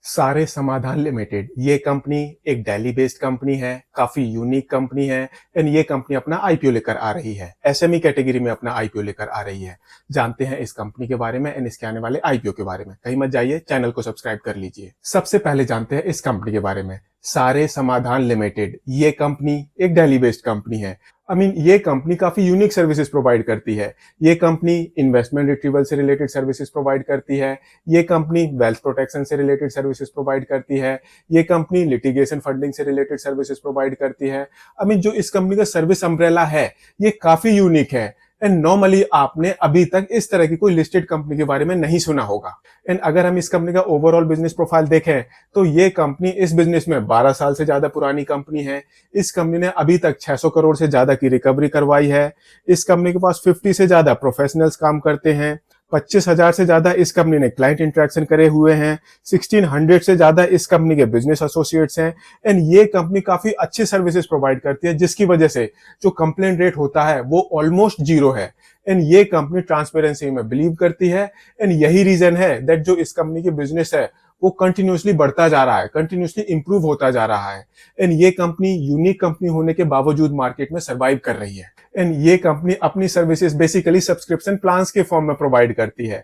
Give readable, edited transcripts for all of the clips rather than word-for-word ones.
सारे समाधान लिमिटेड ये कंपनी एक दिल्ली बेस्ड कंपनी है, काफी यूनिक कंपनी है एंड ये कंपनी अपना आईपीओ लेकर आ रही है। एसएमई कैटेगरी में अपना आईपीओ लेकर आ रही है। जानते हैं इस कंपनी के बारे में एंड इसके आने वाले आईपीओ के बारे में। कहीं मत जाइए, चैनल को सब्सक्राइब कर लीजिए। सबसे पहले जानते हैं इस कंपनी के बारे में। सारे समाधान लिमिटेड ये कंपनी एक दिल्ली बेस्ड कंपनी है। ये कंपनी काफी यूनिक सर्विसेज प्रोवाइड करती है। ये कंपनी इन्वेस्टमेंट रिट्रीवल से रिलेटेड सर्विसेज प्रोवाइड करती है। ये कंपनी वेल्थ प्रोटेक्शन से रिलेटेड सर्विसेज प्रोवाइड करती है। ये कंपनी लिटिगेशन फंडिंग से रिलेटेड सर्विसेज प्रोवाइड करती है। जो इस कंपनी का सर्विस अम्ब्रेला है ये काफी यूनिक है एंड नॉर्मली आपने अभी तक इस तरह की कोई लिस्टेड कंपनी के बारे में नहीं सुना होगा। एंड अगर हम इस कंपनी का ओवरऑल बिजनेस प्रोफाइल देखें तो ये कंपनी इस बिजनेस में 12 साल से ज्यादा पुरानी कंपनी है। इस कंपनी ने अभी तक 600 करोड़ से ज्यादा की रिकवरी करवाई है। इस कंपनी के पास 50 से ज्यादा प्रोफेशनल्स काम करते हैं। 25,000 से ज्यादा इस कंपनी ने क्लाइंट इंटरेक्शन करे हुए हैं। 1600 से ज्यादा इस कंपनी के बिजनेस एसोसिएट्स हैं एंड ये कंपनी काफी अच्छी सर्विसेज प्रोवाइड करती है, जिसकी वजह से जो कंप्लेंट रेट होता है वो ऑलमोस्ट जीरो है। एंड ये कंपनी ट्रांसपेरेंसी में बिलीव करती है एंड यही रीजन है दैट जो इस कंपनी की बिजनेस है वो कंटिन्यूसली बढ़ता जा रहा है, कंटिन्यूसली इंप्रूव होता जा रहा है। एंड ये कंपनी यूनिक कंपनी होने के बावजूद मार्केट में सर्वाइव कर रही है। एंड ये कंपनी अपनी सर्विसेज बेसिकली सब्सक्रिप्शन प्लान्स के फॉर्म में प्रोवाइड करती है।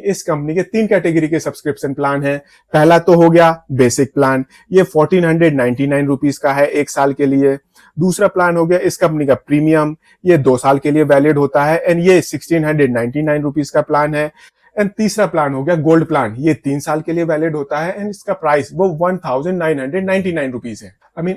इस कंपनी के 3 कैटेगरी के सब्सक्रिप्शन प्लान है। पहला तो हो गया बेसिक प्लान, ये 1499 रुपीज का है 1 साल के लिए। दूसरा प्लान हो गया इस कंपनी का प्रीमियम, ये 2 साल के लिए वैलिड होता है एंड ये 1699 रुपीज का प्लान है। एंड तीसरा प्लान हो गया गोल्ड प्लान, ये 3 साल के लिए वैलिड होता है एंड इसका प्राइस वो 1999 रुपीज है।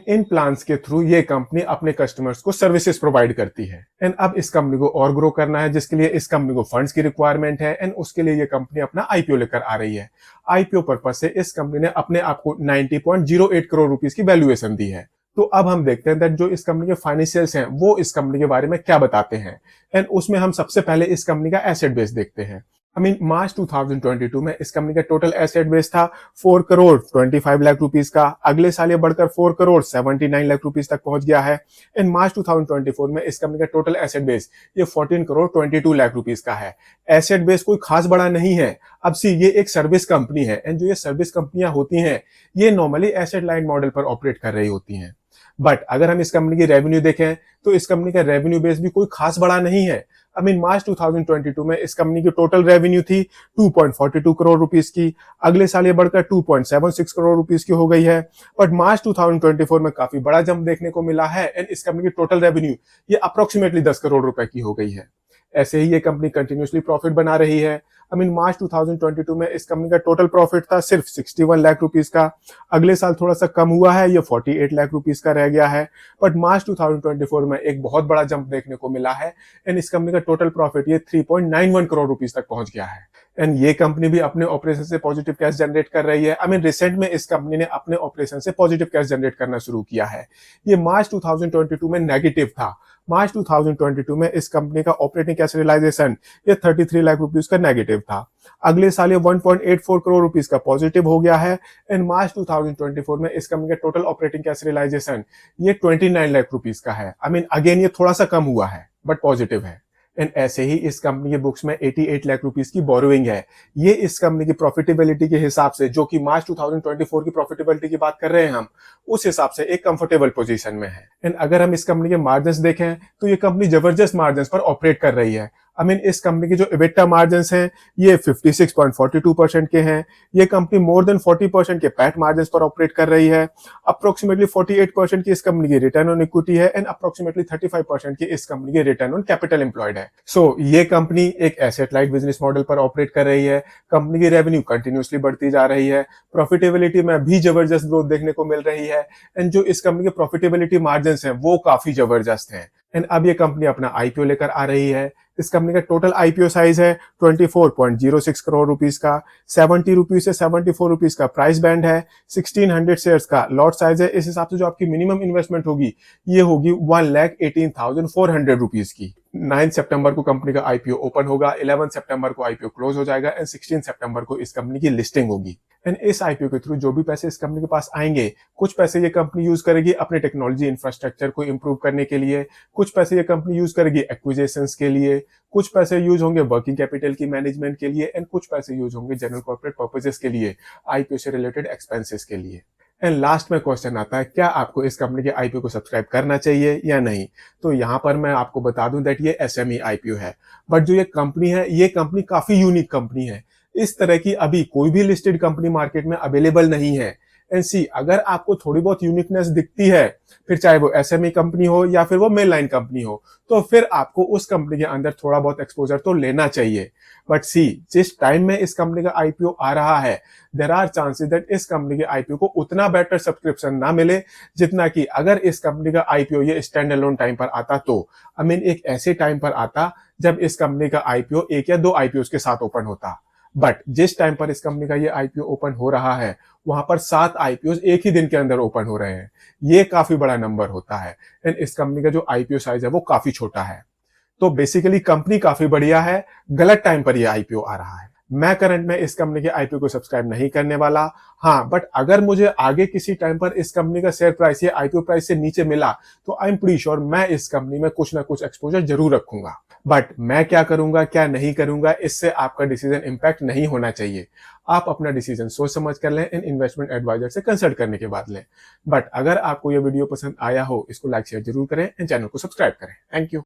इन प्लान्स के थ्रू ये कंपनी अपने कस्टमर्स को सर्विसेज प्रोवाइड करती है। एंड अब इस कंपनी को और ग्रो करना है, जिसके लिए इस कंपनी को फंड्स की रिक्वायरमेंट है एंड उसके लिए ये कंपनी अपना आईपीओ लेकर आ रही है। आईपीओ पर्पज से इस कंपनी ने अपने आप को 90.08 करोड़ रुपीज की वैल्यूएशन दी है। तो अब हम देखते हैं दैट जो इस कंपनी के फाइनेंशियल्स हैं वो इस कंपनी के बारे में क्या बताते हैं। एंड उसमें हम सबसे पहले इस कंपनी का एसेट बेस देखते हैं। मार्च 2022 में इस कंपनी का टोटल एसेट बेस था 4 करोड़ 25 लाख रुपीस का। अगले साल ये बढ़कर 4 करोड़ 79 लाख रुपीस तक पहुंच गया है। इन मार्च 2024 में इस कंपनी का टोटल एसेट बेस ये 14 करोड़ 22 लाख रुपीस का है। एसेट बेस कोई खास बड़ा नहीं है। अब सी ये एक सर्विस कंपनी है एंड जो ये सर्विस कंपनियां होती हैं ये नॉर्मली एसेट लाइट मॉडल पर ऑपरेट कर रही होती हैं। बट अगर हम इस कंपनी की रेवेन्यू देखें तो इस कंपनी का रेवेन्यू बेस भी कोई खास बड़ा नहीं है। मार्च 2022 में इस कंपनी की टोटल रेवेन्यू थी 2.42 करोड़ रुपीस की। अगले साल ये बढ़कर 2.76 करोड़ रुपीस की हो गई है। बट मार्च 2024 में काफी बड़ा जंप देखने को मिला है एंड इस कंपनी की टोटल रेवेन्यू ये अप्रोक्सीमेटली 10 करोड़ रुपए की हो गई है। ऐसे ही ये कंपनी कंटिन्यूसली प्रॉफिट बना रही है। मार्च 2022 में इस कंपनी का टोटल प्रॉफिट था सिर्फ 61 लाख रुपीस का। अगले साल थोड़ा सा कम हुआ है, ये 48 लाख रुपीस का रह गया है। बट मार्च 2024 में एक बहुत बड़ा जंप देखने को मिला है एंड इस कंपनी का टोटल प्रॉफिट ये 3.91 करोड़ रुपीस तक पहुंच गया है। एंड ये कंपनी भी अपने ऑपरेशन से पॉजिटिव कैश जनरेट कर रही है। रिसेंट में इस कंपनी ने अपने ऑपरेशन से पॉजिटिव कैश जनरेट करना शुरू किया है। ये मार्च 2022 में नेगेटिव था। मार्च 2022 में इस कंपनी का ऑपरेटिंग कैश रियलाइजेशन ये 33 लाख रुपीस का नेगेटिव था। अगले साल ये 1.84 करोड़ रुपीस का पॉजिटिव हो गया है एंड मार्च 2024 में इस कंपनी का टोटल ऑपरेटिंग कैश रियलाइजेशन ये 29 लाख रुपीस का है। अगेन ये थोड़ा सा कम हुआ है बट पॉजिटिव है। एंड ऐसे ही इस कंपनी के बुक्स में 88 लाख रुपीस की बोरोइंग है। ये इस कंपनी की प्रॉफिटेबिलिटी के हिसाब से, जो कि मार्च 2024 की प्रॉफिटेबिलिटी की बात कर रहे हैं हम, उस हिसाब से एक कंफर्टेबल पोजीशन में है। एंड अगर हम इस कंपनी के मार्जिन्स देखें तो ये कंपनी जबरदस्त मार्जिन्स पर ऑपरेट कर रही है। इस कंपनी के जो इबिटा मार्जिन्स हैं ये 56.42% के हैं। ये कंपनी मोर देन 40% के पैट मार्जिन्स पर ऑपरेट कर रही है। अप्रोक्सीमेटली 48% की इस कंपनी की रिटर्न ऑन इक्विटी है एंड अप्रोक्सीमेटली 35% की इस कंपनी की रिटर्न ऑन कैपिटल एम्प्लॉयड है। सो ये कंपनी एक एसेट लाइट बिजनेस मॉडल पर ऑपरेट कर रही है। कंपनी की रेवेन्यू कंटिन्यूसली बढ़ती जा रही है। प्रॉफिटेबिलिटी में भी जबरदस्त ग्रोथ देखने को मिल रही है एंड जो इस कंपनी के प्रॉफिटेबिलिटी मार्जिन्स हैं वो काफी जबरदस्त हैं। एंड अब ये कंपनी अपना आईपीओ लेकर आ रही है। इस कंपनी का टोटल आईपीओ साइज है 24.06 करोड़ रुपीस का। 70 रुपीज से 74 रुपीस का प्राइस बैंड है। 1600 शेयर्स का लॉट साइज है। इस हिसाब से जो आपकी मिनिमम इन्वेस्टमेंट होगी ये होगी 1,18,400 रुपीस की। 9 सितंबर को कंपनी का आईपीओ ओपन होगा, 11 सितंबर को आईपीओ क्लोज हो जाएगा एंड 16 सितंबर को इस कंपनी की लिस्टिंग होगी। एंड इस आईपीओ के थ्रू जो भी पैसे इस कंपनी के पास आएंगे, कुछ पैसे ये कंपनी यूज करेगी अपने टेक्नोलॉजी इंफ्रास्ट्रक्चर को इंप्रूव करने के लिए, कुछ पैसे ये कंपनी यूज करेगी एक्विजिशंस के लिए, कुछ पैसे यूज होंगे वर्किंग कैपिटल की मैनेजमेंट के लिए एंड कुछ पैसे यूज होंगे जनरल कॉर्पोरेट पर्पसेस के लिए, आईपीओ से रिलेटेड एक्सपेंसेस के लिए। एंड लास्ट में क्वेश्चन आता है, क्या आपको इस कंपनी के आईपीओ को सब्सक्राइब करना चाहिए या नहीं? तो यहाँ पर मैं आपको बता दूं दैट ये एसएमई आईपीओ है, बट जो ये कंपनी है, ये कंपनी काफी यूनिक कंपनी है। इस तरह की अभी कोई भी लिस्टेड कंपनी मार्केट में अवेलेबल नहीं है। एंड सी, अगर आपको थोड़ी बहुत यूनिकनेस दिखती है, फिर चाहे वो एसएमई कंपनी हो या फिर वो मेन लाइन कंपनी हो, तो फिर आपको उस कंपनी के अंदर थोड़ा बहुत एक्सपोजर तो लेना चाहिए। बट सी, जिस टाइम में इस कंपनी का आईपीओ आ रहा है, देयर आर चांसेस दैट इस कंपनी के आईपीओ को उतना बेटर सब्सक्रिप्शन ना मिले जितना कि अगर इस कंपनी का आईपीओ ये स्टैंड अलोन टाइम पर आता तो, आई मीन एक ऐसे टाइम पर आता जब इस कंपनी का आईपीओ 1 या 2 आईपीओ के साथ ओपन होता। बट जिस टाइम पर इस कंपनी का ये आईपीओ ओपन हो रहा है, वहां पर 7 आईपीओ एक ही दिन के अंदर ओपन हो रहे हैं। ये काफी बड़ा नंबर होता है एंड इस कंपनी का जो आईपीओ साइज है वो काफी छोटा है। तो बेसिकली कंपनी काफी बढ़िया है, गलत टाइम पर ये आईपीओ आ रहा है। मैं करंट में इस कंपनी के आईपीओ को सब्सक्राइब नहीं करने वाला। हाँ, बट अगर मुझे आगे किसी टाइम पर इस कंपनी का शेयर प्राइस या आईपीओ प्राइस से नीचे मिला तो आई एम प्रीटी श्योर मैं इस कंपनी में कुछ ना कुछ एक्सपोजर जरूर रखूंगा। बट मैं क्या करूंगा क्या नहीं करूंगा, इससे आपका डिसीजन इंपैक्ट नहीं होना चाहिए। आप अपना डिसीजन सोच समझ कर लें, इन इन्वेस्टमेंट एडवाइजर से कंसल्ट करने के बाद लें। बट अगर आपको यह वीडियो पसंद आया हो, इसको लाइक शेयर जरूर करें एंड चैनल को सब्सक्राइब करें। Thank you.